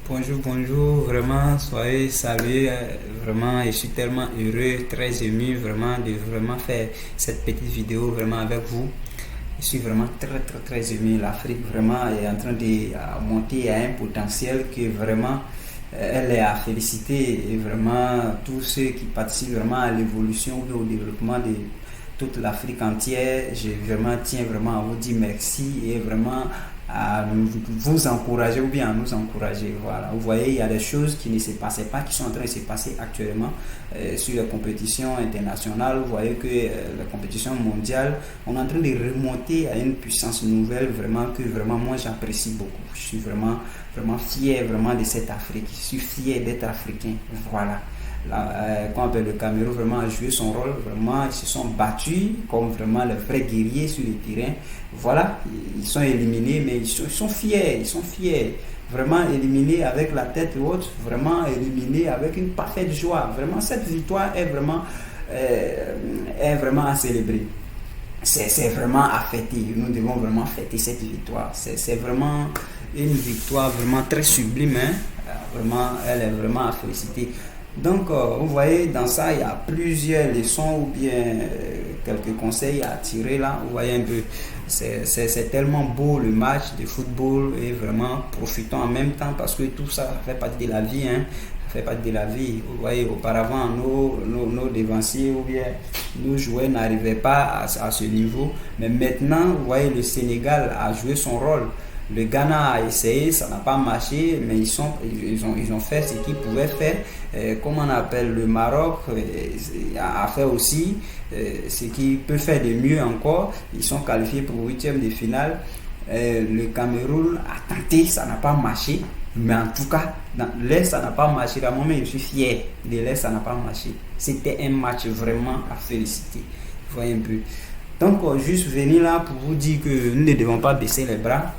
Bonjour, vraiment, soyez salués, vraiment, je suis tellement heureux, très ému, vraiment, de vraiment faire cette petite vidéo, vraiment, avec vous. Je suis vraiment très ému. L'Afrique, vraiment, est en train de monter à un potentiel que vraiment, elle est à féliciter et vraiment, tous ceux qui participent vraiment à l'évolution ou au développement de toute l'Afrique entière, je vraiment tiens vraiment à vous dire merci et vraiment à vous encourager ou bien à nous encourager. Voilà. Vous voyez, il y a des choses qui ne se passaient pas, qui sont en train de se passer actuellement sur les compétitions internationales. Vous voyez que la compétition mondiale, on est en train de remonter à une puissance nouvelle, vraiment que vraiment moi j'apprécie beaucoup. Je suis vraiment fier vraiment de cette Afrique. Je suis fier d'être africain. Voilà. Quand le Cameroun vraiment a joué son rôle, vraiment ils se sont battus comme vraiment les vrais guerriers sur le terrain. Voilà, ils sont éliminés, mais ils sont fiers, vraiment éliminés avec la tête haute, vraiment éliminés avec une parfaite joie. Vraiment, cette victoire est vraiment à célébrer. C'est vraiment à fêter. Nous devons vraiment fêter cette victoire. C'est vraiment une victoire vraiment très sublime. Hein? Vraiment, elle est vraiment à féliciter. Donc, vous voyez, dans ça, il y a plusieurs leçons ou bien quelques conseils à tirer là. Vous voyez un peu, c'est tellement beau le match de football et vraiment profitons en même temps parce que tout ça fait partie de la vie. Hein. Ça fait partie de la vie. Vous voyez, auparavant, nos dévanciers ou bien nos joueurs n'arrivaient pas à ce niveau. Mais maintenant, vous voyez, le Sénégal a joué son rôle. Le Ghana a essayé, ça n'a pas marché, mais ils ont fait ce qu'ils pouvaient faire. Comme on appelle le Maroc a fait aussi ce qu'il peut faire de mieux encore. Ils sont qualifiés pour le huitième de finale. Le Cameroun a tenté, ça n'a pas marché. Mais en tout cas, dans l'Est, ça n'a pas marché. À un moment, je suis fier de l'Est, ça n'a pas marché. C'était un match vraiment à féliciter. Vous voyez un peu. Donc, juste venir là pour vous dire que nous ne devons pas baisser les bras.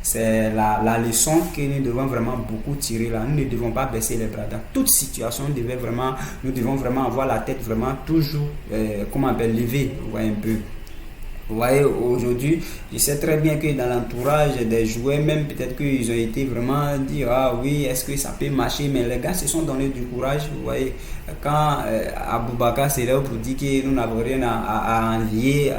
C'est la leçon que nous devons vraiment beaucoup tirer là. Nous ne devons pas baisser les bras. Dans toute situation, nous devons vraiment avoir la tête vraiment toujours, levée. Vous voyez un peu. Vous voyez, aujourd'hui, je sais très bien que dans l'entourage des joueurs, même peut-être qu'ils ont été vraiment dit, ah oui, est-ce que ça peut marcher? Mais les gars se sont donné du courage. Vous voyez, quand Aboubakar s'est là pour dire que nous n'avons rien à envier,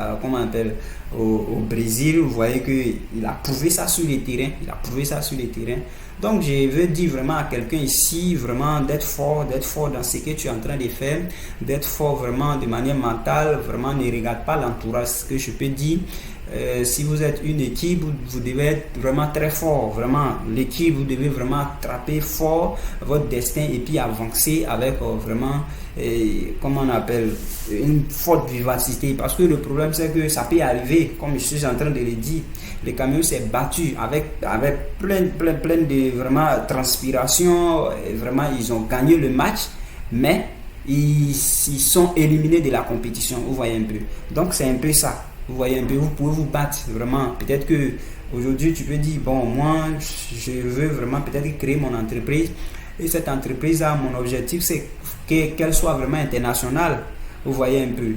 au Brésil, vous voyez qu'il a prouvé ça sur les terrains. Donc, je veux dire vraiment à quelqu'un ici, vraiment d'être fort dans ce que tu es en train de faire, d'être fort vraiment de manière mentale, vraiment ne regarde pas l'entourage. Ce que je peux dire, si vous êtes une équipe, vous devez être vraiment très fort, vraiment l'équipe, vous devez vraiment attraper fort votre destin et puis avancer avec vraiment, une forte vivacité. Parce que le problème c'est que ça peut arriver, comme je suis en train de le dire, le Cameroun s'est battu avec plein de vraiment transpiration, et vraiment ils ont gagné le match, mais ils sont éliminés de la compétition, vous voyez un peu. Donc c'est un peu ça. Vous voyez un peu, vous pouvez vous battre vraiment. Peut-être que aujourd'hui tu peux dire, bon, moi je veux vraiment peut-être créer mon entreprise. Et cette entreprise là, mon objectif c'est qu'elle soit vraiment internationale. Vous voyez un peu.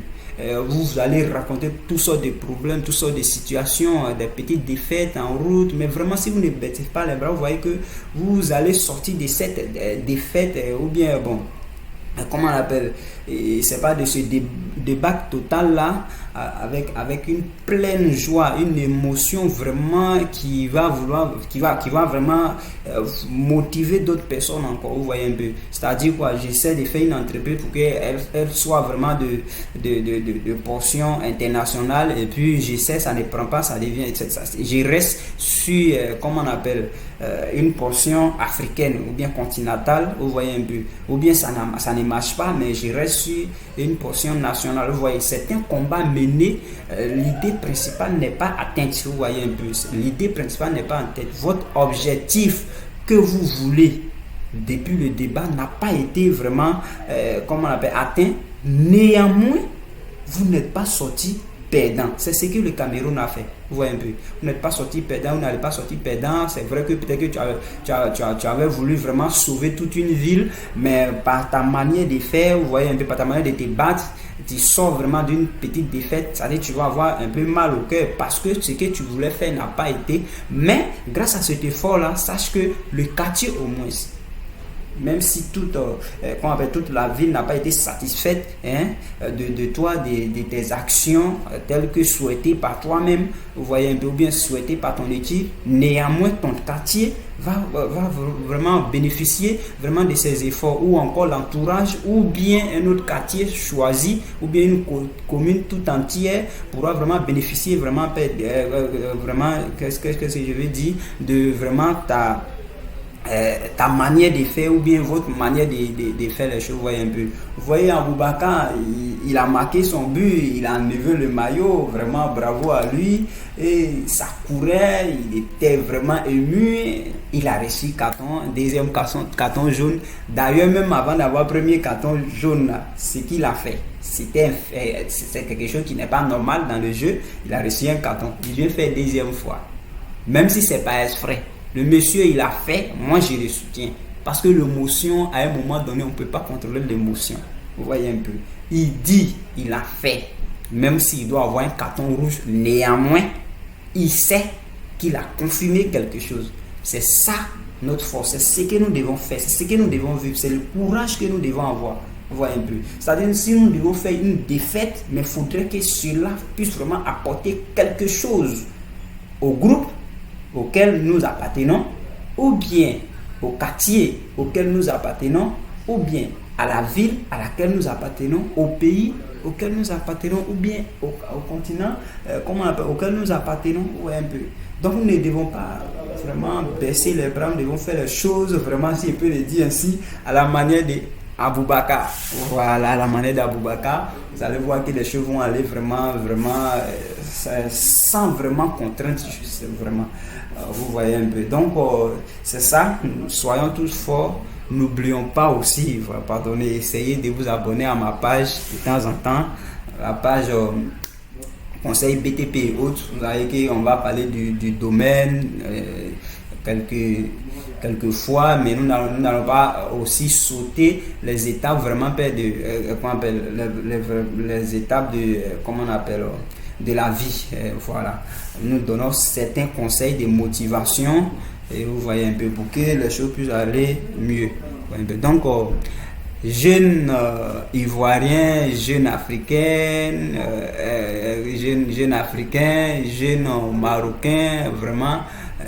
Vous allez raconter toutes sortes de problèmes, toutes sortes de situations, des petites défaites en route. Mais vraiment, si vous ne baissez pas les bras, vous voyez que vous allez sortir de cette défaite ou bien, bon, comment on appelle, c'est pas de ce débat total là avec une pleine joie, une émotion vraiment qui va vraiment motiver d'autres personnes encore. Vous voyez un peu, c'est-à-dire quoi, j'essaie de faire une entreprise pour qu'elle soit vraiment de portion internationale et puis j'essaie, ça ne prend pas, ça devient, je reste sur une portion africaine ou bien continentale. Vous voyez un peu, ou bien ça ne marche pas, mais je reste sur une portion nationale. Vous voyez, c'est un combat mené. L'idée principale n'est pas atteinte. Vous voyez un peu, l'idée principale n'est pas en tête. Votre objectif que vous voulez depuis le débat n'a pas été vraiment atteint. Néanmoins, vous n'êtes pas sorti perdant. C'est ce que le Cameroun a fait. Vous voyez un peu. Vous n'êtes pas sorti perdant, vous n'allez pas sortir perdant. C'est vrai que peut-être que tu avais voulu vraiment sauver toute une ville, mais par ta manière de faire, vous voyez un peu, par ta manière de te battre, tu sors vraiment d'une petite défaite. C'est-à-dire tu vas avoir un peu mal au cœur parce que ce que tu voulais faire n'a pas été. Mais grâce à cet effort-là, sache que le quartier au moins, même si toute la ville n'a pas été satisfaite de toi, de tes actions telles que souhaitées par toi-même, vous voyez un peu, ou bien souhaitées par ton équipe, néanmoins ton quartier va vraiment bénéficier vraiment de ces efforts, ou encore l'entourage, ou bien un autre quartier choisi, ou bien une commune tout entière pourra vraiment bénéficier vraiment, qu'est-ce que je veux dire, de vraiment ta manière de faire, ou bien votre manière de faire les choses. Vous voyez un peu. Vous voyez, Aboubakar, il a marqué son but, il a enlevé le maillot, vraiment bravo à lui, et ça courait, il était vraiment ému, il a reçu deuxième carton jaune. D'ailleurs, même avant d'avoir premier carton jaune, ce qu'il a fait, c'est quelque chose qui n'est pas normal dans le jeu. Il a reçu un carton, il vient faire deuxième fois, même si c'est pas exprès. Le monsieur, il a fait, moi je le soutiens. Parce que l'émotion, à un moment donné, on ne peut pas contrôler l'émotion. Vous voyez un peu. Il dit, il a fait. Même s'il doit avoir un carton rouge, néanmoins, il sait qu'il a confirmé quelque chose. C'est ça notre force. C'est ce que nous devons faire. C'est ce que nous devons vivre. C'est le courage que nous devons avoir. Vous voyez un peu. C'est-à-dire, si nous devons faire une défaite, mais il faudrait que cela puisse vraiment apporter quelque chose au groupe auquel nous appartenons, ou bien au quartier auquel nous appartenons, ou bien à la ville à laquelle nous appartenons, au pays auquel nous appartenons, ou bien au continent auquel nous appartenons, ou un peu. Donc nous ne devons pas vraiment baisser les bras, nous devons faire les choses vraiment, si je peux le dire ainsi, à la manière de Aboubakar. Voilà, à la manière d'Aboubakar, vous allez voir que les choses vont aller vraiment sans vraiment contrainte, vraiment. Vous voyez un peu. Donc, c'est ça. Soyons tous forts. N'oublions pas aussi, pardonnez, essayez de vous abonner à ma page de temps en temps. La page Conseil BTP et autres. Vous savez qu'on va parler du domaine quelques fois, mais nous n'allons pas aussi sauter les étapes vraiment les étapes de la vie. Voilà. Nous donnons certains conseils de motivation et vous voyez un peu pour que les choses puissent aller mieux. Donc, jeunes ivoiriens, jeunes africains, jeunes marocains, vraiment.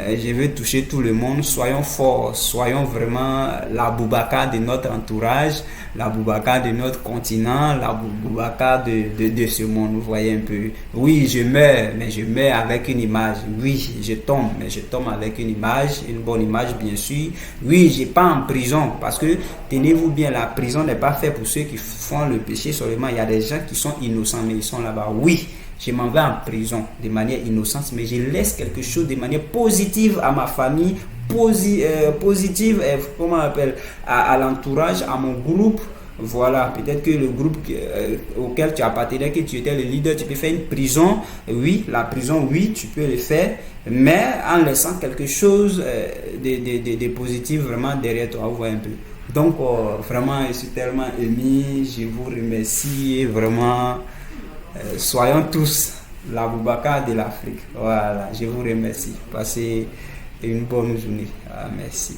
Je veux toucher tout le monde. Soyons forts, soyons vraiment l'Aboubakar de notre entourage, l'Aboubakar de notre continent, l'Aboubakar de ce monde. Vous voyez un peu. Oui, je meurs, mais je meurs avec une image. Oui, je tombe, mais je tombe avec une image, une bonne image bien sûr. Oui, je pars en prison parce que tenez-vous bien, la prison n'est pas faite pour ceux qui font le péché seulement. Il y a des gens qui sont innocents, mais ils sont là-bas. Oui. Je m'en vais en prison de manière innocente, mais je laisse quelque chose de manière positive à ma famille, positive, comment on appelle, à l'entourage, à mon groupe. Voilà, peut-être que le groupe auquel tu appartenais, que tu étais le leader, tu peux faire une prison. Oui, la prison, oui, tu peux le faire, mais en laissant quelque chose de positif vraiment derrière toi. Vous voyez un peu. Donc, vraiment, je suis tellement ému. Je vous remercie vraiment. Soyons tous l'Aboubakar de l'Afrique. Voilà, je vous remercie. Passez une bonne journée. Merci.